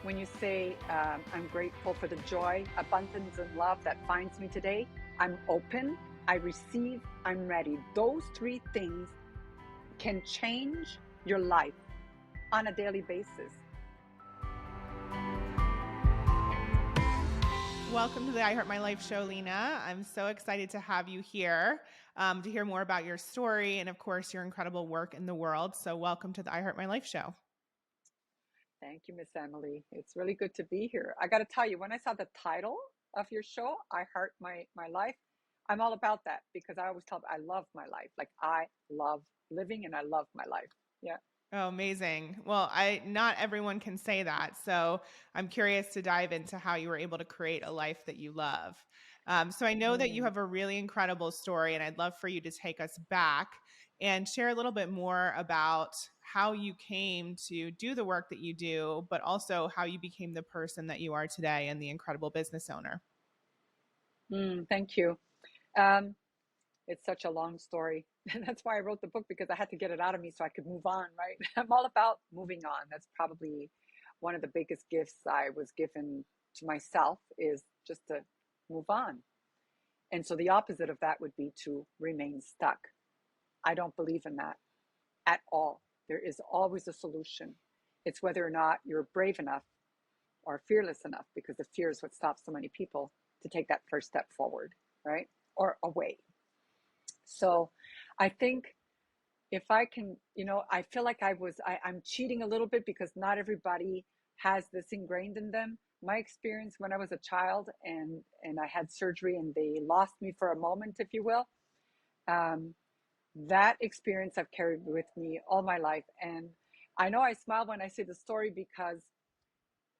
When you say, I'm grateful for the joy, abundance, and love that finds me today, I'm open, I receive, I'm ready. Those three things can change your life on a daily basis. Welcome to the I Heart My Life show, Lina. I'm so excited to have you here to hear more about your story and, of course, your incredible work in the world. So welcome to the I Heart My Life show. Thank you, Miss Emily. It's really good to be here. I got to tell you, when I saw the title of your show, I Heart My Life, I'm all about that because I always tell I love my life. Like I love living and I love my life. Yeah. Oh, amazing. Well, not everyone can say that. So I'm curious to dive into how you were able to create a life that you love. So I know that you have a really incredible story, and I'd love for you to take us back and share a little bit more about how you came to do the work that you do, but also how you became the person that you are today and the incredible business owner. Thank you. Um, it's such a long story. And that's why I wrote the book because I had to get it out of me so I could move on, right? I'm all about moving on. That's probably one of the biggest gifts I was given to myself is just to move on. And so the opposite of that would be to remain stuck. I don't believe in that at all. There is always a solution. It's whether or not you're brave enough or fearless enough, because the fear is what stops so many people to take that first step forward, right? Or away. So I think if I can, I feel like I'm cheating a little bit because not everybody has this ingrained in them. My experience when I was a child and I had surgery and they lost me for a moment, if you will, um, that experience I've carried with me all my life. And I know I smile when I say the story because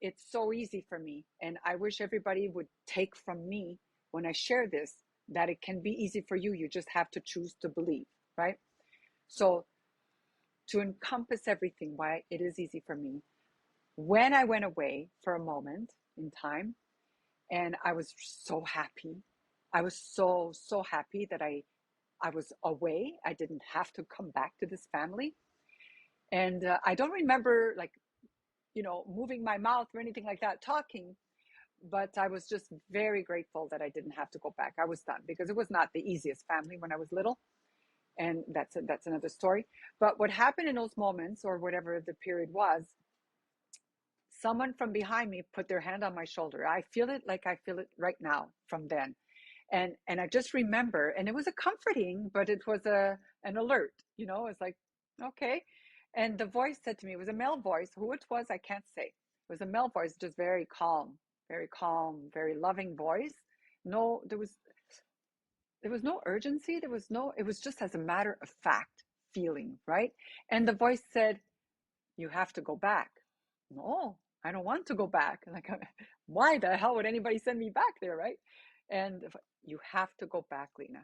it's so easy for me. And I wish everybody would take from me when I share this that it can be easy for you. You just have to choose to believe, right? So to encompass everything, why it is easy for me. When I went away for a moment in time, and I was so happy. I was so happy that I was away. I didn't have to come back to this family. And I don't remember moving my mouth or anything like that, talking, but I was just very grateful that I didn't have to go back. I was done because it was not the easiest family when I was little. And that's another story. But what happened in those moments, or whatever the period was, someone from behind me put their hand on my shoulder. I feel it like I feel it right now from then. And I just remember, and it was a comforting, but it was an alert, it's like, okay. And the voice said to me, it was a male voice. Who it was, I can't say. It was a male voice, just very calm, very loving voice. No, there was no urgency. It was just as a matter of fact feeling, right? And the voice said, you have to go back. No, I don't want to go back. Like, why the hell would anybody send me back there, right? And you have to go back, Lina.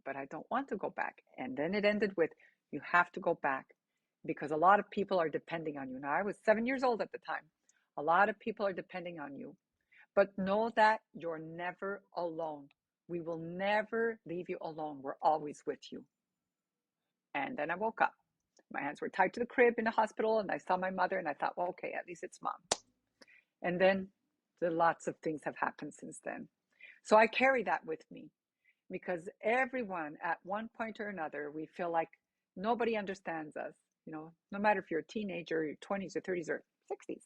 But I don't want to go back. And then it ended with, you have to go back because a lot of people are depending on you. Now, I was 7 years old at the time. A lot of people are depending on you. But know that you're never alone. We will never leave you alone. We're always with you. And then I woke up. My hands were tied to the crib in the hospital, and I saw my mother, and I thought, well, okay, at least it's mom. And then lots of things have happened since then. So I carry that with me because everyone at one point or another, we feel like nobody understands us. No matter if you're a teenager, your 20s or 30s or 60s,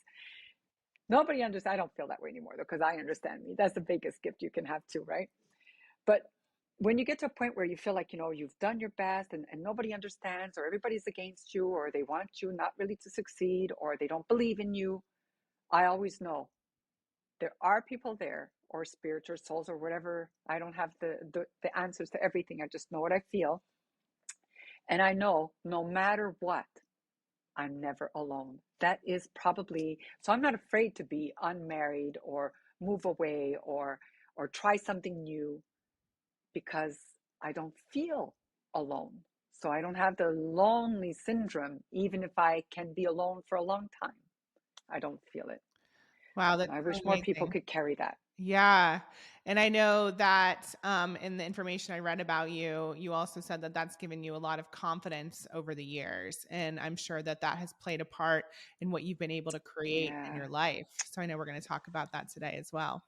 nobody understands. I don't feel that way anymore though, because I understand me. That's the biggest gift you can have too, right? But when you get to a point where you feel like, you've done your best and nobody understands, or everybody's against you, or they want you not really to succeed, or they don't believe in you, I always know there are people there, or spirits or souls or whatever. I don't have the answers to everything. I just know what I feel. And I know no matter what, I'm never alone. That is probably, so I'm not afraid to be unmarried or move away or try something new because I don't feel alone. So I don't have the lonely syndrome, even if I can be alone for a long time. I don't feel it. Wow, And that's I so wish more people amazing. could carry that. Yeah. And I know that in the information I read about you, you also said that that's given you a lot of confidence over the years. And I'm sure that that has played a part in what you've been able to create in Yeah. your life. So I know we're going to talk about that today as well.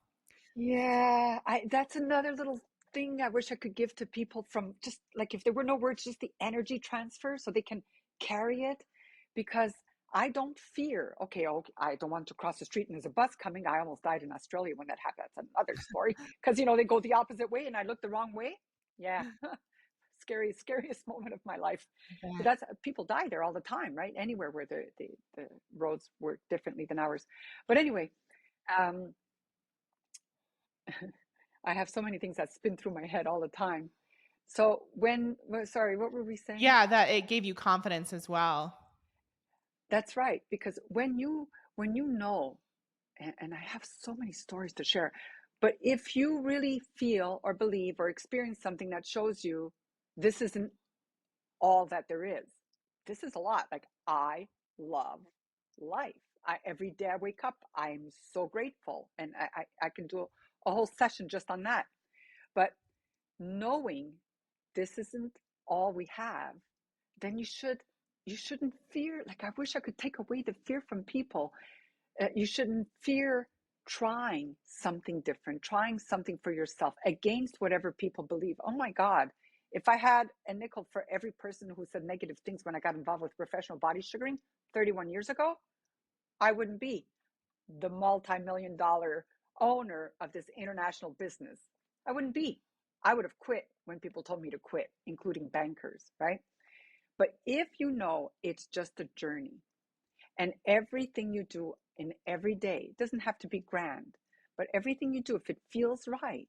Yeah, I that's another little thing I wish I could give to people, from just like, if there were no words, just the energy transfer so they can carry it. Because I don't fear, okay, I don't want to cross the street and there's a bus coming. I almost died in Australia when that happened. That's another story. Because they go the opposite way and I look the wrong way. Yeah. Scariest moment of my life. But Bet. that's, people die there all the time, right? Anywhere where the roads work differently than ours. But anyway, um I have so many things that spin through my head all the time. So sorry, what were we saying? Yeah, that it gave you confidence as well. That's right, because when you know, and I have so many stories to share, but if you really feel or believe or experience something that shows you this isn't all that there is, this is a lot. Like, I love life. Every day I wake up, I'm so grateful, and I can do a whole session just on that. But knowing this isn't all we have, then you shouldn't fear. Like, I wish I could take away the fear from people. You shouldn't fear trying something different, trying something for yourself against whatever people believe. Oh my God, if I had a nickel for every person who said negative things when I got involved with professional body sugaring 31 years ago, I wouldn't be the multi-million dollar owner of this international business. I wouldn't be. I would have quit when people told me to quit, including bankers, right? But if you know it's just a journey, and everything you do in every day, it doesn't have to be grand, but everything you do, if it feels right,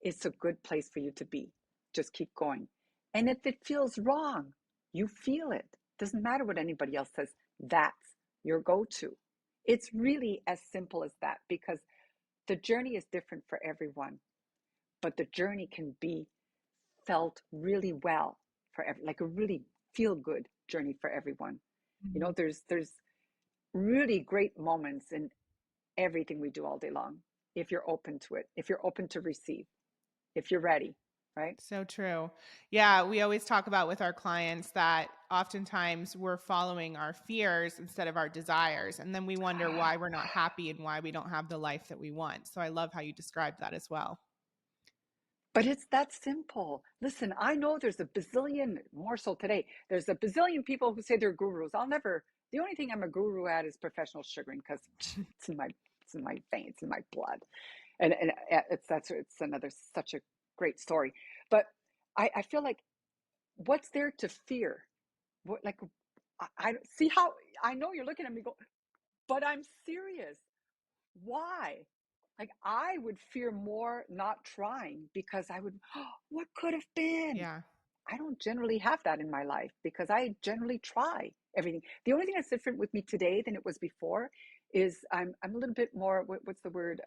it's a good place for you to be. Just keep going. And if it feels wrong, you feel it. Doesn't matter what anybody else says, that's your go to. It's really as simple as that, because the journey is different for everyone, but the journey can be felt really well for like a really feel good journey for everyone. Mhm. There's really great moments in everything we do all day long, if you're open to it, if you're open to receive, if you're ready, right? So true. Yeah, we always talk about with our clients that oftentimes we're following our fears instead of our desires. And then we wonder why we're not happy and why we don't have the life that we want. So I love how you described that as well. But it's that simple. Listen, I know there's a bazillion, more so today, there's a bazillion people who say they're gurus. The only thing I'm a guru at is professional sugaring, because it's in my veins, it's in my blood. And it's another such a great story. But I feel like, what's there to fear? What, like, I see how, I know you're looking at me go, but I'm serious. Why? Like, I would fear more not trying, because I would, oh, what could have been? Yeah. I don't generally have that in my life, because I generally try everything. The only thing that's different with me today than it was before is I'm a little bit more, what's the word?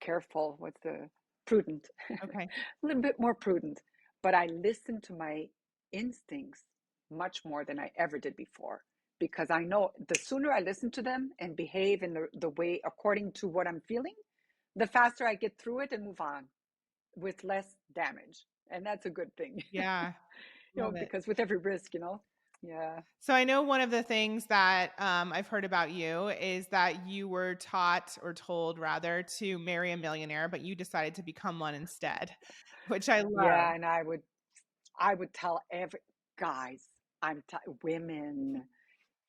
Careful. What's the prudent? A Okay. little bit more prudent. But I listen to my instincts much more than I ever did before, because I know the sooner I listen to them and behave in the way according to what I'm feeling, the faster I get through it and move on with less damage. And that's a good thing, Yeah. Love it. because with every risk, yeah. So I know one of the things that I've heard about you is that you were taught or told rather to marry a millionaire, but you decided to become one instead, which I love. Yeah, and I would tell every guys, women,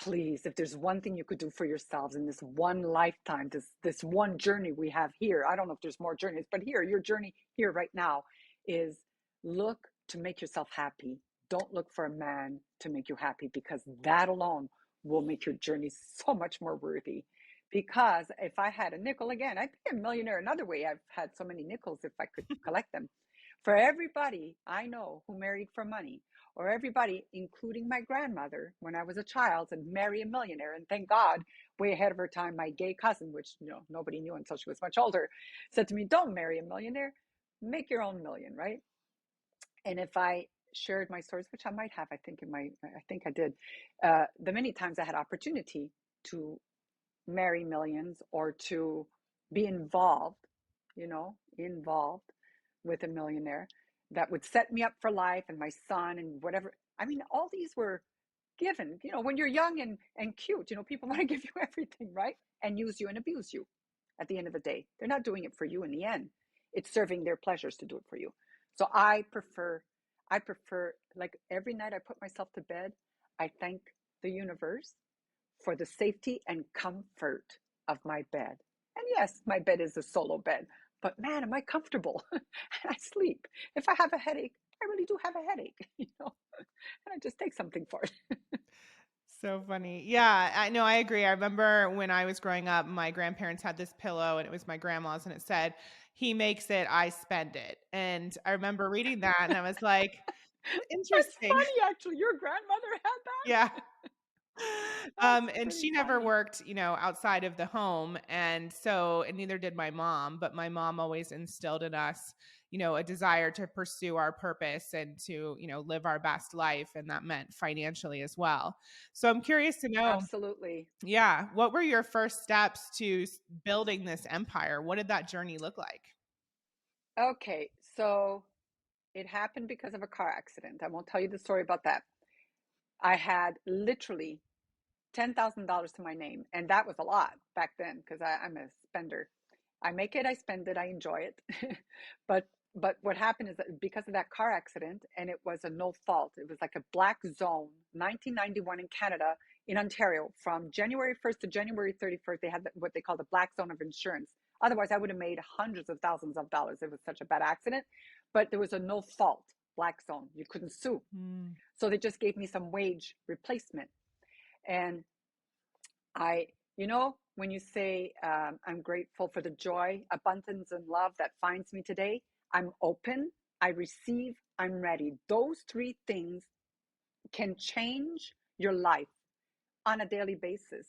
please, if there's one thing you could do for yourselves in this one lifetime, this one journey we have here, I don't know if there's more journeys, but here, your journey here right now is, look to make yourself happy. Don't look for a man to make you happy, because that alone will make your journey so much more worthy. Because if I had a nickel, again, I'd be a millionaire another way. I've had so many nickels if I could collect them. For everybody I know who married for money, or everybody, including my grandmother when I was a child, and marry a millionaire. And thank God, way ahead of her time, my gay cousin, which nobody knew until she was much older, said to me, "Don't marry a millionaire, make your own million," right? And if I shared my stories, which I might have, I think I did, the many times I had opportunity to marry millions, or to be involved, involved with a millionaire that would set me up for life and my son and whatever. I mean, all these were given. When you're young and cute, people want to give you everything, right? And use you and abuse you at the end of the day. They're not doing it for you in the end. It's serving their pleasures to do it for you. So I prefer, like every night I put myself to bed, I thank the universe for the safety and comfort of my bed. And yes, my bed is a solo bed, but man, am I comfortable. I sleep. If I have a headache, I really do have a headache, and I just take something for it. So funny. Yeah, I know. I agree. I remember when I was growing up, my grandparents had this pillow and it was my grandma's and it said, "He makes it, I spend it." And I remember reading that and I was like, That's interesting. funny, actually. Your grandmother had Yeah. that? That's And pretty she never funny. worked, outside of the home. And neither did my mom, but my mom always instilled in us, a desire to pursue our purpose and to, live our best life. And that meant financially as well. So I'm curious to know, Absolutely. yeah, what were your first steps to building this empire? What did that journey look like? Okay, so it happened because of a car accident. I won't tell you the story about that. I had literally $10,000 to my name, and that was a lot back then because I'm a spender. I make it, I spend it, I enjoy it. but but what happened is that because of that car accident, and it was a no fault, it was like a black zone, 1991 in Canada, in Ontario, from January 1st to January 31st, they had what they call the black zone of insurance. Otherwise, I would have made hundreds of thousands of dollars. It was such a bad accident, but there was a no fault black zone. You couldn't sue. Mm. So they just gave me some wage replacement. And I, when you say, I'm grateful for the joy, abundance, and love that finds me today, I'm open, I receive, I'm ready. Those three things can change your life on a daily basis,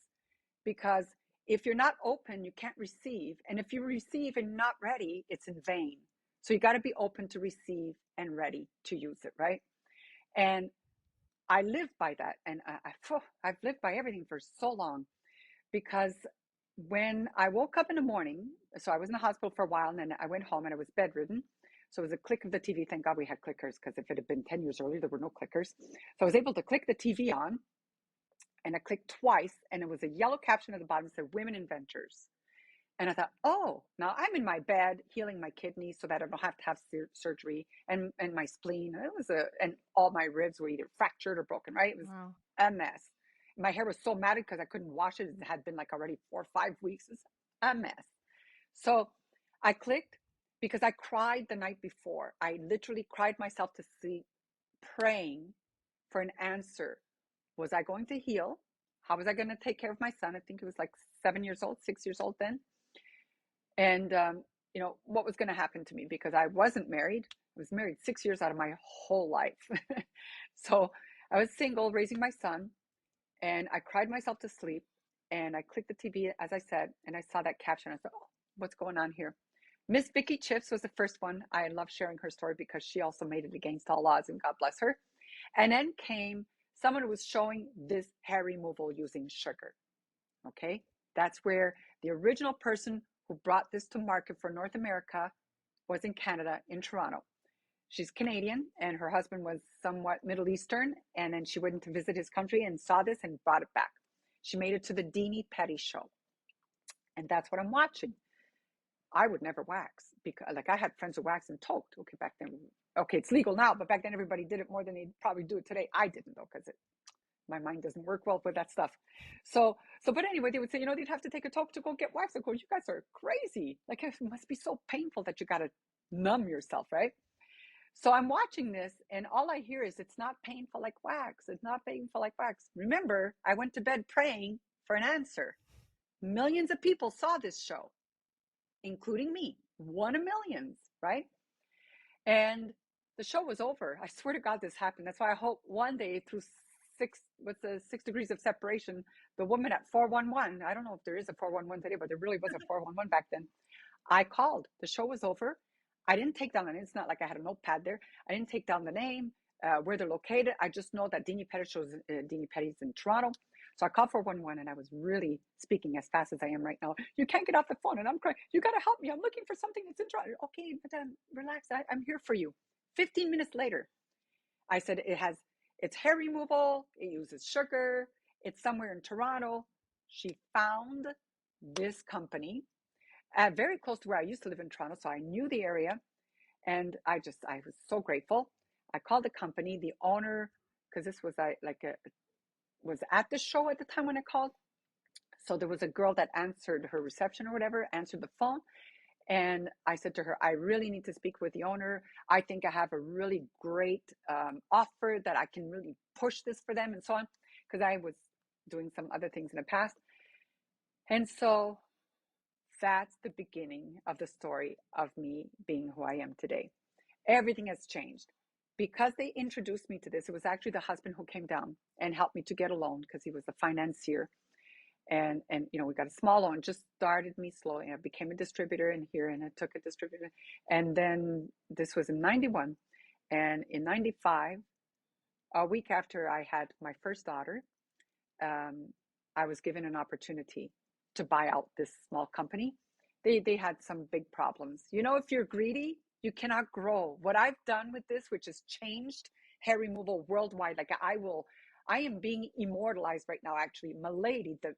because if you're not open, you can't receive. And if you receive and not ready, it's in vain. So you got to be open to receive and ready to use it, right? And I live by that. And I've lived by everything for so long, because when I woke up in the morning, so I was in the hospital for a while, and then I went home and I was bedridden. So it was a click of the TV. Thank God we had clickers, because if it had been 10 years earlier, there were no clickers. So I was able to click the TV on, and I clicked twice, and it was a yellow caption at the bottom that said Women Inventors. And I thought, oh, now I'm in my bed healing my kidneys so that I don't have to have surgery, and my spleen. And all my ribs were either fractured or broken, right? It was Wow. a mess. My hair was so matted because I couldn't wash it. It had been like already 4 or 5 weeks. It was a mess. So I clicked because I cried the night before. I literally cried myself to sleep, praying for an answer. Was I going to heal? How was I going to take care of my son? I think he was like 7 years old, 6 years old then. And what was going to happen to me, because I wasn't married. I was married 6 years out of my whole life. So I was single, raising my son, and I cried myself to sleep. And I clicked the TV, as I said, and I saw that caption. I thought, oh, what's going on here? Miss Vicky Chips was the first one. I love sharing her story because she also made it against all odds, and God bless her. And then came someone who was showing this hair removal using sugar. Okay, that's where the original person who brought this to market for North America was in Canada, in Toronto. She's Canadian, and her husband was somewhat Middle Eastern, and then she went to visit his country and saw this and brought it back. She made it to the Deanie Petty show, and that's what I'm watching. I would never wax, because like I had friends who waxed and toked. Okay, back then, okay, it's legal now, but back then everybody did it more than they'd probably do it today. I didn't, though, because my mind doesn't work well with that stuff. But anyway, they would say, they'd have to take a toke to go get wax. Of course, you guys are crazy. Like, it must be so painful that you got to numb yourself, right? So I'm watching this, and all I hear is, it's not painful like wax. It's not painful like wax. Remember, I went to bed praying for an answer. Millions of people saw this show, including me, one of millions, right? And the show was over. I swear to God, this happened. That's why I hope one day, through what's the 6 degrees of separation, the woman at 411, I don't know if there is a 411 today, but there really was a 411 back then. I called. The show was over. I didn't take down the name. It's not like I had a notepad there. I didn't take down the name, where they're located. I just know that Deanie Petty shows, Deanie Petty's in Toronto. So I called 411 and I was really speaking as fast as I am right now. You can't get off the phone and I'm crying. You got to help me. I'm looking for something that's interesting. Okay, madam, relax. I'm here for you. 15 minutes later, I said, it's hair removal. It uses sugar. It's somewhere in Toronto. She found this company very close to where I used to live in Toronto. So I knew the area and I was so grateful. I called the company, the owner, because this was was at the show at the time when I called. So there was a girl that answered her reception or whatever, answered the phone. And I said to her, I really need to speak with the owner. I think I have a really great offer that I can really push this for them and so on, because I was doing some other things in the past. And so that's the beginning of the story of me being who I am today. Everything has changed. Because they introduced me to this, it was actually the husband who came down and helped me to get a loan because he was the financier. And we got a small loan, just started me slowly. I became a distributor in here and I took a distributor. And then this was in 91. And in 95, a week after I had my first daughter, I was given an opportunity to buy out this small company. They had some big problems. If you're greedy, you cannot grow. What I've done with this, which has changed hair removal worldwide, like I am being immortalized right now, actually. Milady, the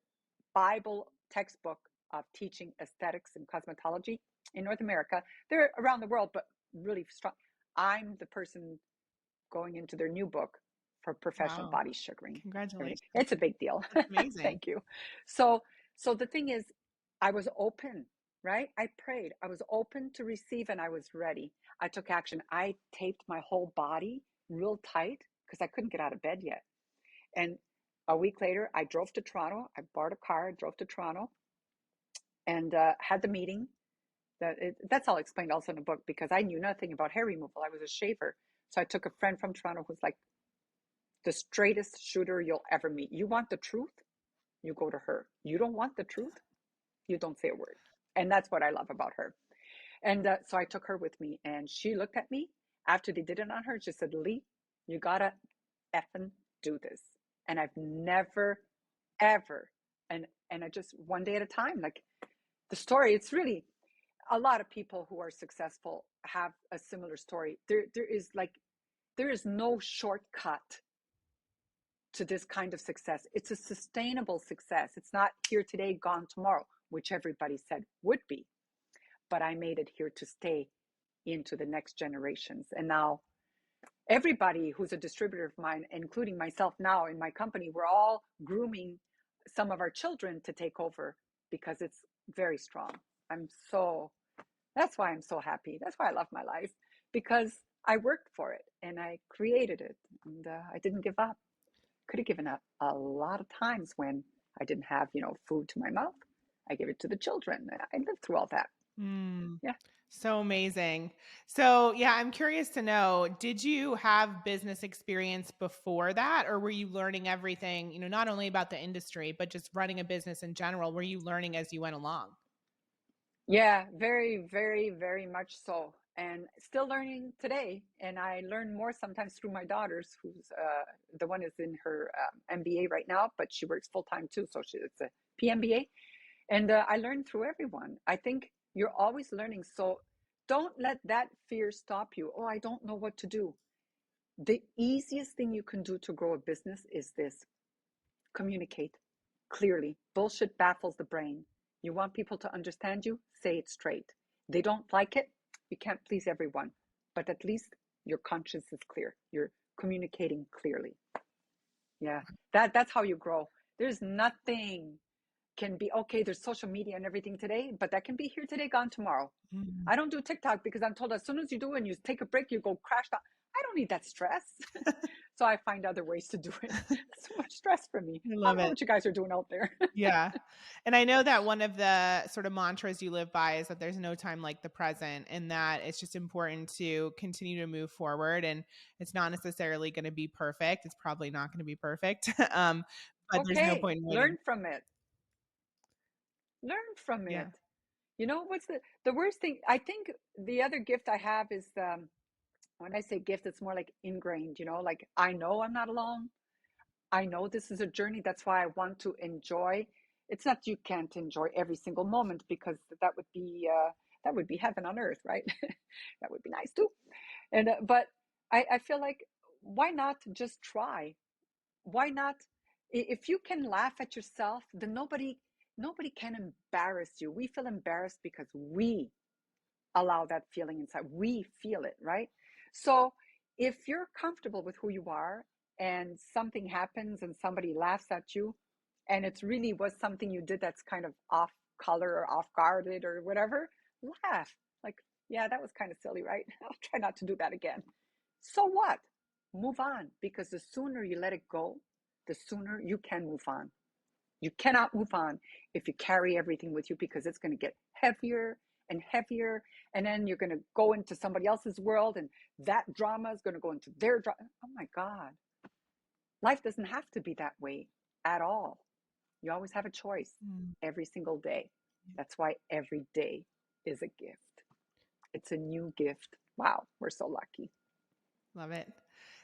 Bible textbook of teaching aesthetics and cosmetology in North America. They're around the world, but really strong. I'm the person going into their new book for professional Wow. body sugaring. Congratulations. It's a big deal. That's amazing. Thank you. So the thing is, I was open, right? I prayed. I was open to receive and I was ready. I took action. I taped my whole body real tight because I couldn't get out of bed yet. And a week later, I drove to Toronto. I borrowed a car, drove to Toronto, and had the meeting. That's all explained also in the book because I knew nothing about hair removal. I was a shaver. So I took a friend from Toronto who's like the straightest shooter you'll ever meet. You want the truth? You go to her. You don't want the truth? You don't say a word. And that's what I love about her. And so I took her with me and she looked at me after they did it on her. She said, Lee, you gotta effing do this. And I've never, ever, and I just one day at a time, like the story, it's really a lot of people who are successful have a similar story. There is no shortcut to this kind of success. It's a sustainable success. It's not here today, gone tomorrow, which everybody said would be. But I made it here to stay into the next generations. And now everybody who's a distributor of mine, including myself now in my company, we're all grooming some of our children to take over because it's very strong. That's why I'm so happy. That's why I love my life, because I worked for it and I created it and I didn't give up. Could have given up a lot of times when I didn't have, food to my mouth. I gave it to the children. I lived through all that. Yeah. So amazing. So yeah, I'm curious to know, did you have business experience before that, or were you learning everything, not only about the industry, but just running a business in general? Were you learning as you went along? Yeah, very, very, very much so. And still learning today. And I learn more sometimes through my daughters, who's the one is in her MBA right now, but she works full time too. So it's a PMBA. And I learn through everyone. I think you're always learning. So don't let that fear stop you. Oh, I don't know what to do. The easiest thing you can do to grow a business is this: communicate clearly. Bullshit baffles the brain. You want people to understand you? Say it straight. They don't like it. You can't please everyone, but at least your conscience is clear. You're communicating clearly. Yeah, that's how you grow. There's nothing can be okay. There's social media and everything today, but that can be here today, gone tomorrow. Mm. I don't do TikTok because I'm told as soon as you do and you take a break, you go crash down. I don't need that stress. So I find other ways to do it. It's too much stress for me. I I love don't know it. what you guys are doing out there. Yeah. And I know that one of the sort of mantras you live by is that there's no time like the present, and that it's just important to continue to move forward. And it's not necessarily going to be perfect. It's probably not going to be perfect. But there's no Okay, point in waiting. learn from it. Learn from Yeah. it. What's the worst thing? I think the other gift I have is when I say gift, it's more like ingrained, like I know I'm not alone. I know this is a journey. That's why I want to enjoy. It's not you can't enjoy every single moment, because that would be heaven on earth, right? That would be nice too. And but I feel like, why not just try? Why not? If you can laugh at yourself, then nobody can embarrass you. We feel embarrassed because we allow that feeling inside. We feel it, right? So if you're comfortable with who you are, and something happens and somebody laughs at you, and it's really was something you did that's kind of off color or off guarded or whatever, laugh. Like, yeah, that was kind of silly, right? I'll try not to do that again. So what? Move on, because the sooner you let it go, the sooner you can move on. You cannot move on if you carry everything with you, because it's going to get heavier and heavier. And then you're going to go into somebody else's world, and that drama is going to go into their drama. Oh my God. Life doesn't have to be that way at all. You always have a choice every single day. That's why every day is a gift. It's a new gift. Wow, we're so lucky. Love it.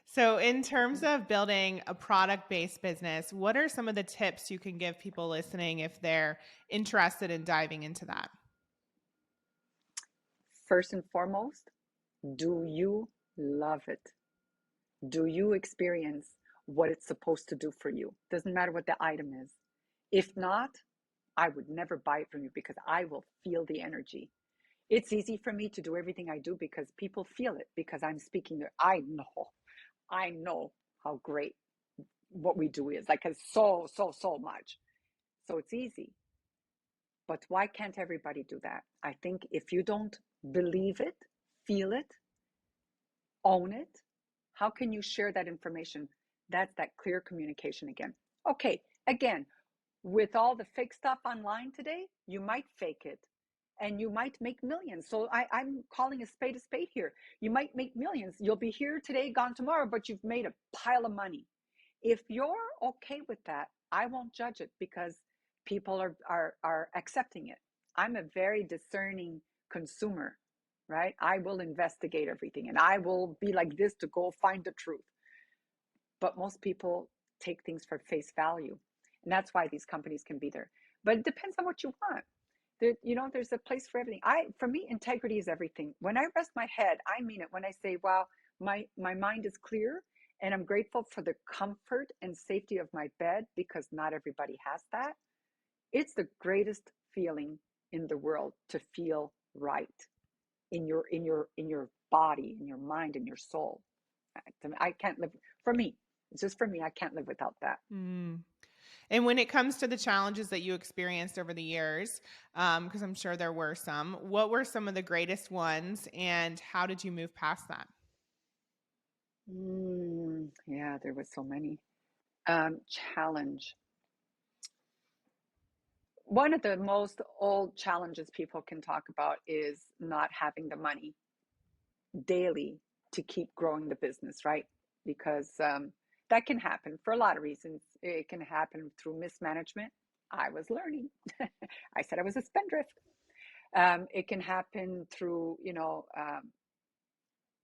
So, in terms of building a product based business, what are some of the tips you can give people listening if they're interested in diving into that? First and foremost, do you love it? Do you experience what it's supposed to do for you? Doesn't matter what the item is. If not, I would never buy it from you, because I will feel the energy. It's easy for me to do everything I do because people feel it, because I'm speaking there. I know how great what we do is. Like, it's so much. So it's easy. But why can't everybody do that? I think if you don't believe it, feel it, own it, how can you share that information? That's that clear communication again. Okay, again, with all the fake stuff online today, you might fake it and you might make millions. So I'm calling a spade here. You might make millions. You'll be here today, gone tomorrow, but you've made a pile of money. If you're okay with that, I won't judge it, because people are accepting it. I'm a very discerning consumer, right? I will investigate everything, and I will be like this to go find the truth. But most people take things for face value. And that's why these companies can be there. But it depends on what you want. There's a place for everything. For me, integrity is everything. When I rest my head, I mean it. When I say, wow, my mind is clear, and I'm grateful for the comfort and safety of my bed, because not everybody has that. It's the greatest feeling in the world to feel right in your body, in your mind, in your soul. I can't live, for me, it's just for me, I can't live without that. Mm. And when it comes to the challenges that you experienced over the years, because I'm sure there were some, what were some of the greatest ones, and how did you move past that? Yeah, there was so many. Challenge. One of the most old challenges people can talk about is not having the money daily to keep growing the business, right? Because that can happen for a lot of reasons. It can happen through mismanagement. I was learning. I said I was a spendthrift. It can happen through,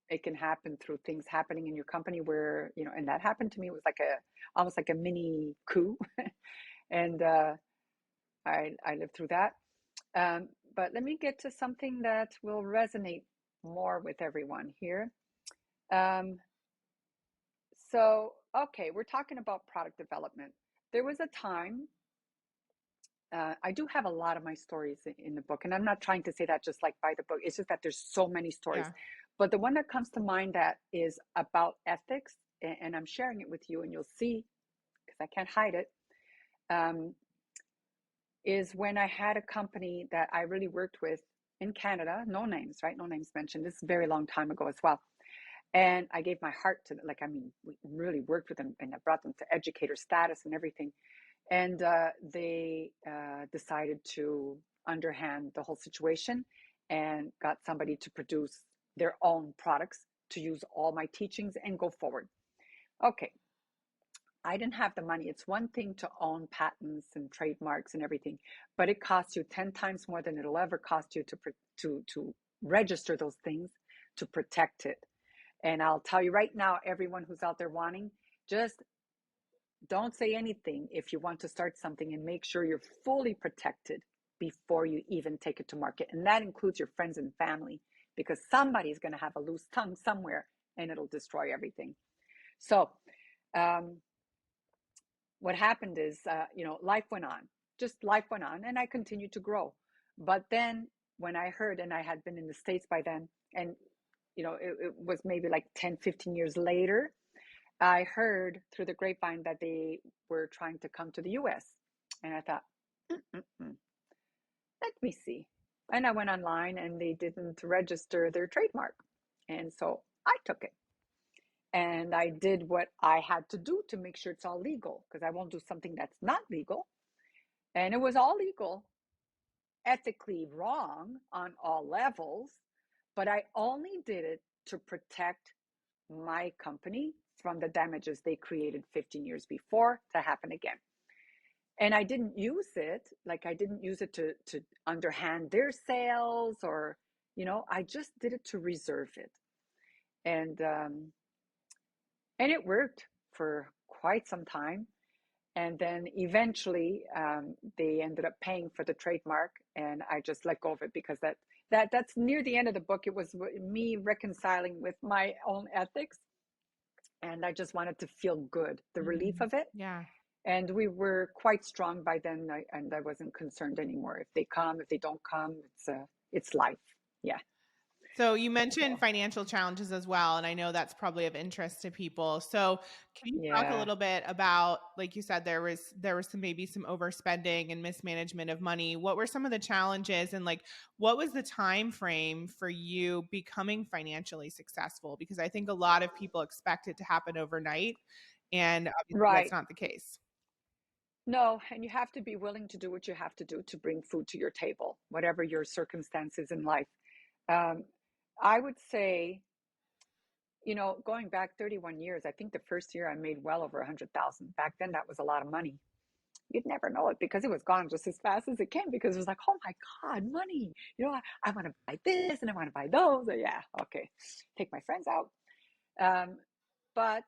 it can happen through things happening in your company where, and that happened to me. It was like almost like a mini coup. And I lived through that. But let me get to something that will resonate more with everyone here. Um, okay, we're talking about product development. There was a time, I do have a lot of my stories in the book, and I'm not trying to say that just like by the book. It's just that there's so many stories. Yeah. But the one that comes to mind that is about ethics, and I'm sharing it with you, and you'll see, because I can't hide it, is when I had a company that I really worked with in Canada. No names, right? No names mentioned. This is a very long time ago as well. And I gave my heart to them. Like, I mean, we really worked with them, and I brought them to educator status and everything. And they decided to underhand the whole situation, and got somebody to produce their own products to use all my teachings and go forward. Okay. I didn't have the money. It's one thing to own patents and trademarks and everything, but it costs you 10 times more than it'll ever cost you to register those things, to protect it. And I'll tell you right now, everyone who's out there wanting, just don't say anything if you want to start something, and make sure you're fully protected before you even take it to market. And that includes your friends and family, because somebody's going to have a loose tongue somewhere and it'll destroy everything. So, what happened is, life went on, just life went on, and I continued to grow. But then when I heard, and I had been in the States by then, and, it was maybe like 10, 15 years later, I heard through the grapevine that they were trying to come to the US. And I thought, mm-mm-mm, let me see. And I went online and they didn't register their trademark. And so I took it and I did what I had to do to make sure it's all legal, because I won't do something that's not legal. And it was all legal, ethically wrong on all levels, but I only did it to protect my company from the damages they created 15 years before to happen again. And I didn't use it, like I didn't use it to underhand their sales, or, I just did it to reserve it. And it worked for quite some time. And then eventually they ended up paying for the trademark, and I just let go of it, because that's near the end of the book. It was me reconciling with my own ethics, and I just wanted to feel good, the relief of it. Yeah. And we were quite strong by then, and I wasn't concerned anymore. If they come, if they don't come, it's life. Yeah. So you mentioned So financial challenges as well, and I know that's probably of interest to people. So can you talk a yeah. little bit about, like you said, there was maybe some overspending and mismanagement of money. What were some of the challenges, and like what was the time frame for you becoming financially successful? Because I think a lot of people expect it to happen overnight, and obviously that's Right. not the case. No, and you have to be willing to do what you have to do to bring food to your table, whatever your circumstances in life. Um, I would say, going back 31 years, I think the first year I made well over 100,000. Back then, that was a lot of money. You'd never know it because it was gone just as fast as it came, because it was like, oh my God, money. I want to buy this and I want to buy those. Yeah, okay. Take my friends out. Um, but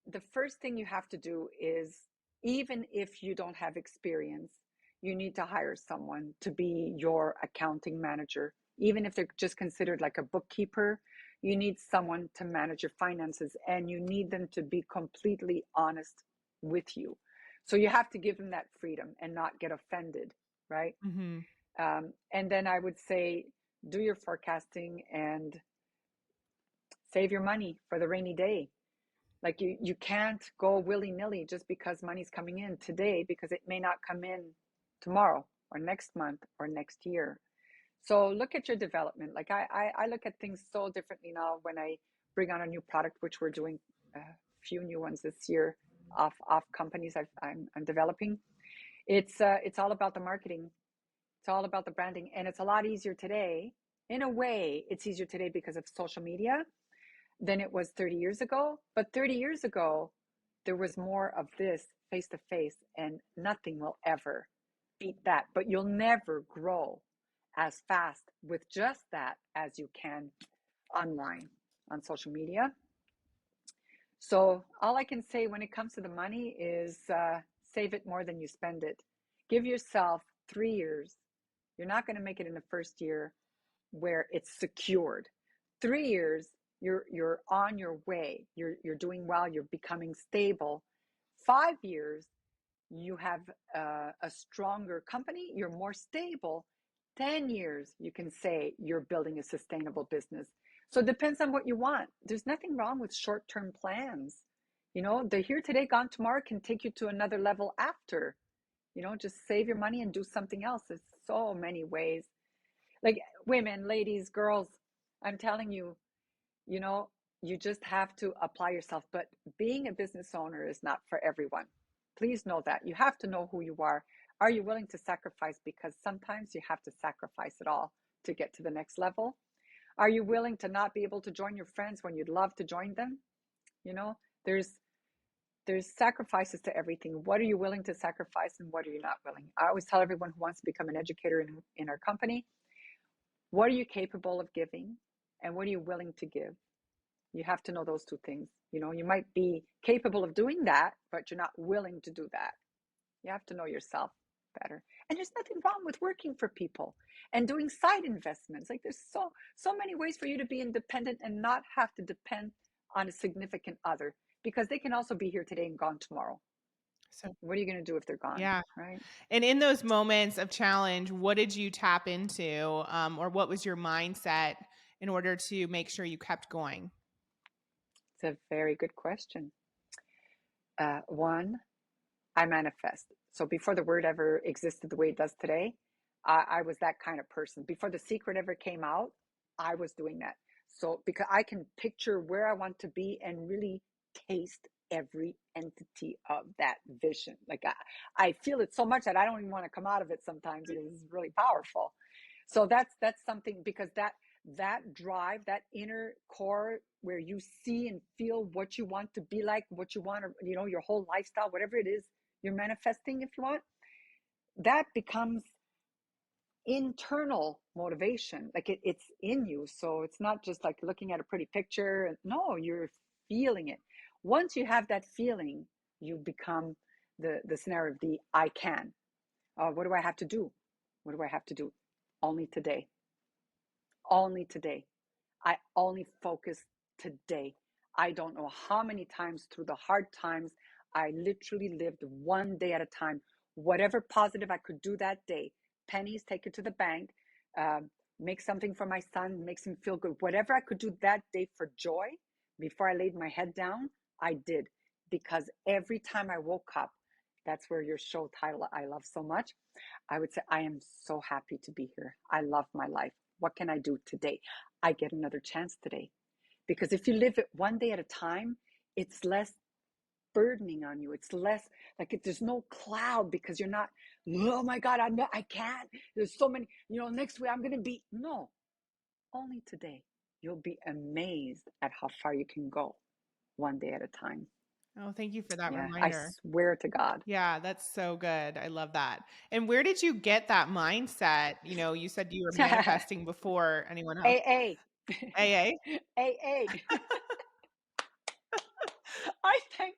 the first thing you have to do is, even if you don't have experience, you need to hire someone to be your accounting manager. Even if they're just considered like a bookkeeper, you need someone to manage your finances, and you need them to be completely honest with you. So you have to give them that freedom and not get offended, right? Mm-hmm. And then I would say, do your forecasting and save your money for the rainy day. Like you can't go willy-nilly just because money's coming in today, because it may not come in tomorrow or next month or next year. So look at your development. Like I look at things so differently now when I bring on a new product, which we're doing a few new ones this year off companies I'm developing. It's all about the marketing. It's all about the branding, and it's a lot easier today. In a way, it's easier today because of social media than it was 30 years ago. But 30 years ago, there was more of this face to face, and nothing will ever beat that. But you'll never grow as fast with just that as you can online on social media. So, all I can say when it comes to the money is save it more than you spend it. Give yourself 3 years. You're not going to make it in the first year where it's secured. 3 years, you're on your way. You're doing well. You're becoming stable. 5 years, you have a stronger company. You're more stable. 10 years, you can say you're building a sustainable business. So it depends on what you want. There's nothing wrong with short-term plans. The here today, gone tomorrow can take you to another level after. Just save your money and do something else. There's so many ways. Like women, ladies, girls, I'm telling you, you know, you just have to apply yourself. But being a business owner is not for everyone. Please know that. You have to know who you are. Are you willing to sacrifice? Because sometimes you have to sacrifice it all to get to the next level. Are you willing to not be able to join your friends when you'd love to join them? You know, there's there's sacrifices to everything. What are you willing to sacrifice and what are you not willing? I always tell everyone who wants to become an educator in our company, what are you capable of giving and what are you willing to give? You have to know those two things. You might be capable of doing that, but you're not willing to do that. You have to know yourself better. And there's nothing wrong with working for people and doing side investments. Like there's so many ways for you to be independent and not have to depend on a significant other, because they can also be here today and gone tomorrow. So, What are you going to do if they're gone, yeah. right? And in those moments of challenge, what did you tap into, or what was your mindset in order to make sure you kept going? It's a very good question. One, I manifest. So before the word ever existed the way it does today, I was that kind of person. Before The Secret ever came out, I was doing that. So because I can picture where I want to be and really taste every entity of that vision. Like I feel it so much that I don't even want to come out of it sometimes because it's really powerful. So that's something, because that drive, that inner core where you see and feel what you want to be like, what you want to, your whole lifestyle, whatever it is you're manifesting, if you want, that becomes internal motivation. Like it's in you. So it's not just like looking at a pretty picture. No, you're feeling it. Once you have that feeling, you become the scenario of the I can. What do I have to do? What do I have to do? Only today. Only today. I only focus today. I don't know how many times through the hard times I literally lived one day at a time. Whatever positive I could do that day, pennies, take it to the bank, make something for my son, makes him feel good. Whatever I could do that day for joy before I laid my head down, I did. Because every time I woke up, that's where your show title I love so much. I would say, I am so happy to be here. I love my life. What can I do today? I get another chance today. Because if you live it one day at a time, it's less burdening on you. It's less like if there's no cloud, because you're not, oh my God, I can't. There's so many, next week I'm going to be. No, only today. You'll be amazed at how far you can go one day at a time. Oh, thank you for that Yeah, I reminder. swear to God. Yeah, that's so good. I love that. And where did you get that mindset? You said you were manifesting before anyone else. AA. AA? AA. I thank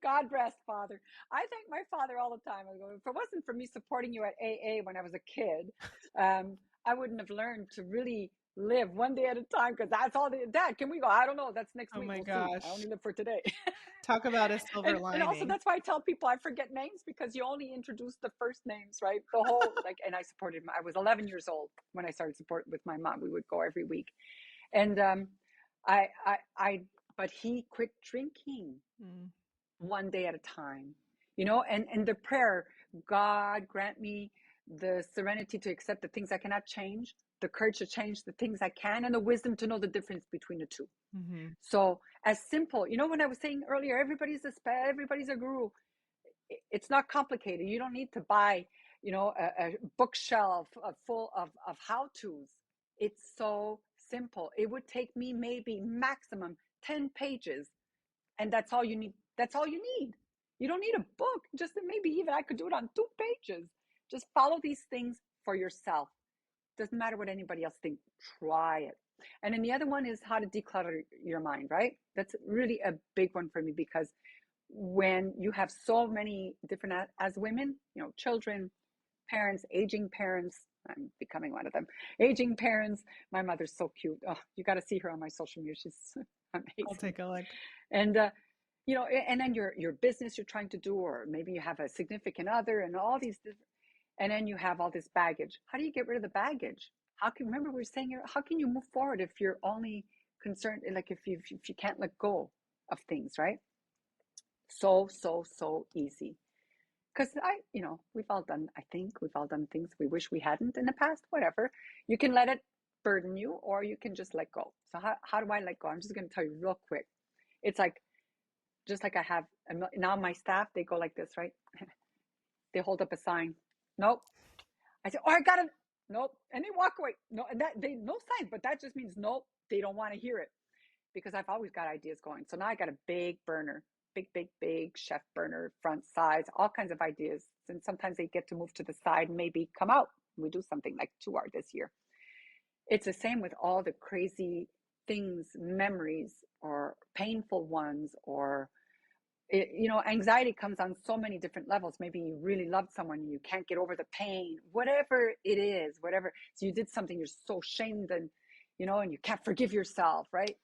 God rest Father. I thank my father all the time. I go, if it wasn't for me supporting you at AA when I was a kid, I wouldn't have learned to really live one day at a time, because that's all Dad, can we go? I don't know. That's next Oh week. my We'll see. I gosh. only live for today. Talk about a silver And also lining. that's why I tell people I forget names, because you only introduce the first names, right? The whole and I supported him. I was 11 years old when I started support with my mom. We would go every week. And I but he quit drinking Mm. one day at a time, and the prayer, God grant me the serenity to accept the things I cannot change, the courage to change the things I can, and the wisdom to know the difference between the two. Mm-hmm. So as simple, when I was saying earlier, everybody's a guru. It's not complicated. You don't need to buy a bookshelf full of how-tos. It's so simple. It would take me maybe maximum 10 pages, and that's all you need. You don't need a book. Just maybe even I could do it on 2 pages. Just follow these things for yourself. Doesn't matter what anybody else thinks. Try it. And then the other one is how to declutter your mind, right? That's really a big one for me, because when you have so many different, as women, children, parents, aging parents, I'm becoming one of them, aging parents. My mother's so cute. Oh, you got to see her on my social media. She's I'll amazing. take a look. And and then your business you're trying to do, or maybe you have a significant other, and all these different, and then you have all this baggage. How do you get rid of the baggage? Remember we were saying here, how can you move forward if you're only concerned, like if you can't let go of things, right? So easy. Because I think we've all done things we wish we hadn't in the past. Whatever, you can let it burden you, or you can just let go. So how do I let go? I'm just going to tell you real quick. It's like, just like I have now, my staff, they go like this, right? They hold up a sign. Nope. I say, oh, I got it. Nope. And they walk away. No, and that they no sign, but that just means nope. They don't want to hear it, because I've always got ideas going. So now I got a big burner, big chef burner, front, sides, all kinds of ideas. And sometimes they get to move to the side and maybe come out. We do something like 2 hours this year. It's the same with all the crazy things, memories, or painful ones, or anxiety comes on so many different levels. Maybe you really loved someone and you can't get over the pain, whatever it is, whatever. So you did something, you're so ashamed, and and you can't forgive yourself, right?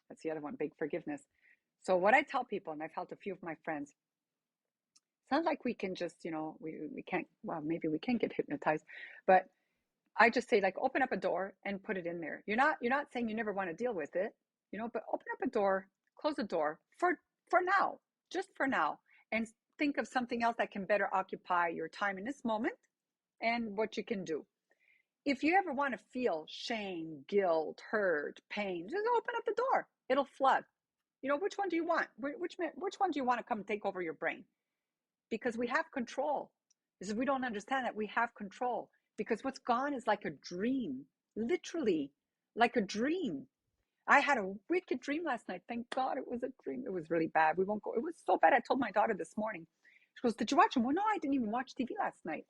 That's the other one, big forgiveness. So what I tell people, and I've helped a few of my friends, it's not like we can just, we can't, well, maybe we can get hypnotized, but I just say, like, open up a door and put it in there. You're not saying you never want to deal with it, but open up a door, close the door for now, just for now, and think of something else that can better occupy your time in this moment and what you can do. If you ever want to feel shame, guilt, hurt, pain, just open up the door. It'll flood. Which one do you want? Which one do you want to come take over your brain? Because we have control. Because we don't understand that we have control. Because what's gone is like a dream, literally like a dream. I had a wicked dream last night. Thank God it was a dream. It was really bad. We won't go. It was so bad. I told my daughter this morning. She goes, "Did you watch him?" Well, no, I didn't even watch TV last night.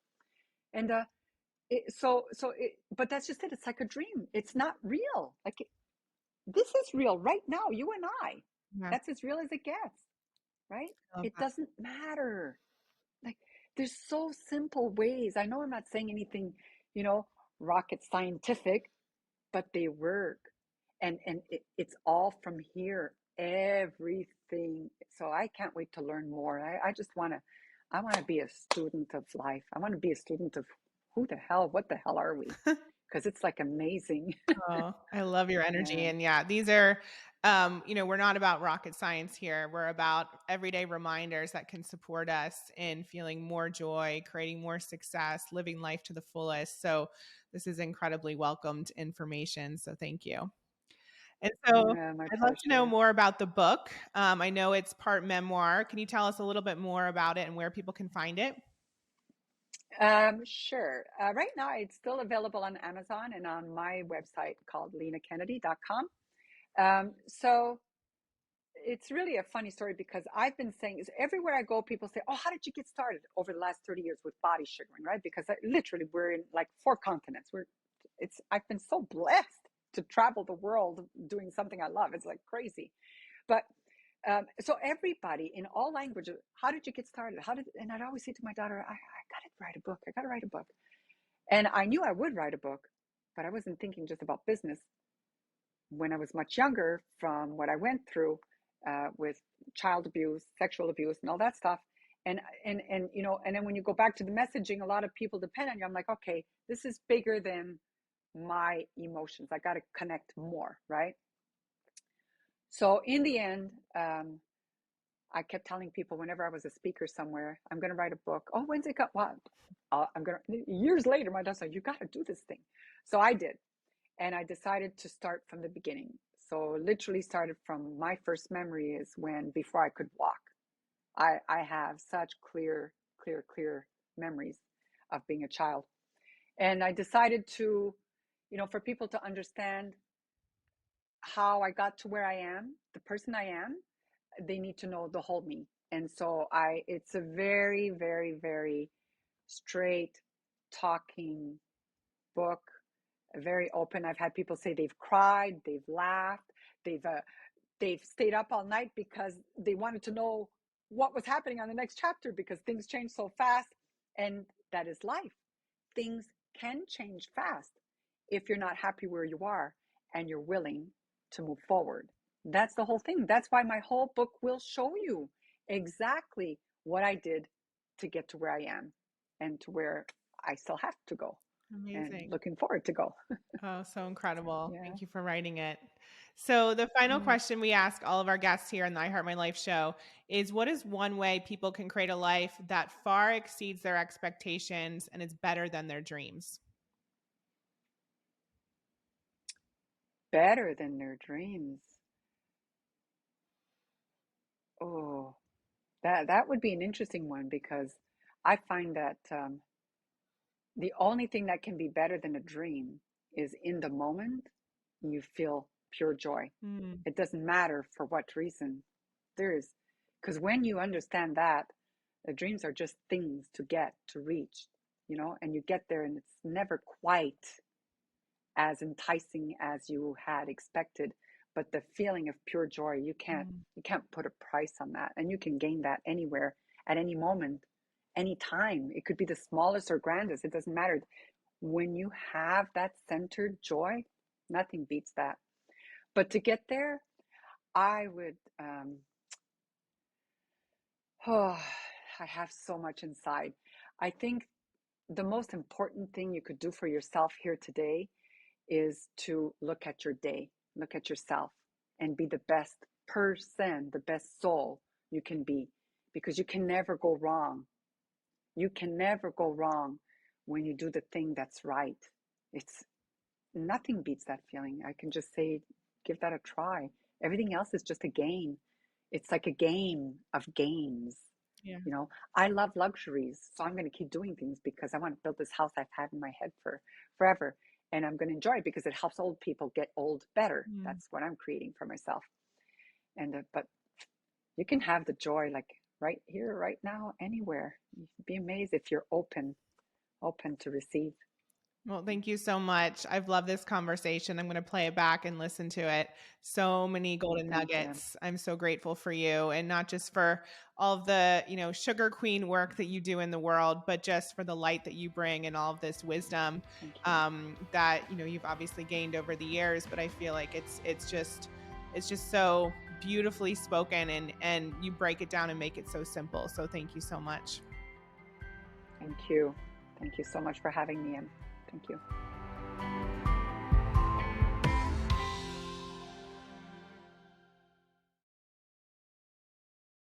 And but that's just it. It's like a dream. It's not real. Like, this is real right now, you and I. Yeah. That's as real as it gets, right? It doesn't matter. Like, there's so simple ways. I know I'm not saying anything, rocket scientific, but they work. And it's all from here, everything. So I can't wait to learn more. I just want to be a student of life. I want to be a student of what the hell are we? Because it's like amazing. Oh, I love your energy. Yeah. And yeah, these are, we're not about rocket science here. We're about everyday reminders that can support us in feeling more joy, creating more success, living life to the fullest. So this is incredibly welcomed information. So thank you. And so Yeah, my I'd love to know pleasure. more about the book. I know it's part memoir. Can you tell us a little bit more about it and where people can find it? Sure. Right now, it's still available on Amazon and on my website called linakennedy.com. So it's really a funny story, because I've been saying is everywhere I go, people say, "Oh, how did you get started?" Over the last 30 years with body sugaring, right? Because literally we're in like 4 continents. I've been so blessed to travel the world doing something I love. It's like crazy. But so everybody in all languages, how did you get started? And I'd always say to my daughter, I got to write a book. I got to write a book. And I knew I would write a book, but I wasn't thinking just about business. When I was much younger, from what I went through with child abuse, sexual abuse, and all that stuff. And then when you go back to the messaging, a lot of people depend on you. I'm like, okay, this is bigger than my emotions. I got to connect more, right? So in the end, I kept telling people whenever I was a speaker somewhere, I'm going to write a book. Oh, when's it got what? I'm going to, years later, my dad said, you got to do this thing. So I did. And I decided to start from the beginning. So literally started from my first memory is when, before I could walk. I have such clear memories of being a child. And I decided to, for people to understand how I got to where I am, the person I am, they need to know the whole me. And so it's a very, very, very straight talking book, very open. I've had people say they've cried, they've laughed, they've stayed up all night because they wanted to know what was happening on the next chapter, because things change so fast. And that is life. Things can change fast if you're not happy where you are and you're willing to move forward. That's the whole thing. That's why my whole book will show you exactly what I did to get to where I am and to where I still have to go. And Amazing. looking forward to go. Oh, so incredible. Yeah. Thank you for writing it. So the final Mm. question we ask all of our guests here on the I Heart My Life show is, what is one way people can create a life that far exceeds their expectations and is better than their dreams? Better than their dreams. Oh, that would be an interesting one, because I find that the only thing that can be better than a dream is in the moment you feel pure joy. Mm. It doesn't matter for what reason. There's because when you understand that, the dreams are just things to reach, and you get there, and it's never quite as enticing as you had expected, but the feeling of pure joy, you can't put a price on that, and you can gain that anywhere, at any moment, any time. It could be the smallest or grandest, it doesn't matter. When you have that centered joy, nothing beats that. But to get there, I would oh, I have so much inside. I think the most important thing you could do for yourself here today is to look at your day, look at yourself, and be the best person, the best soul you can be, because you can never go wrong. You can never go wrong when you do the thing that's right. It's nothing beats that feeling. I can just say, give that a try. Everything else is just a game. It's like a game of games. Yeah. You know, I love luxuries, so I'm going to keep doing things because I want to build this house I've had in my head for forever. And I'm going to enjoy it because it helps old people get old better. That's what I'm creating for myself. And but you can have the joy like right here, right now, anywhere. You'd be amazed if you're open to receive. Well, thank you so much. I've loved this conversation. I'm going to play it back and listen to it. So many golden Thank you. nuggets. I'm so grateful for you, and not just for all of the, sugar queen work that you do in the world, but just for the light that you bring and all of this wisdom Thank you. that, you've obviously gained over the years. But I feel like it's just so beautifully spoken, and you break it down and make it so simple. So thank you so much. Thank you. Thank you so much for having me in. Thank you.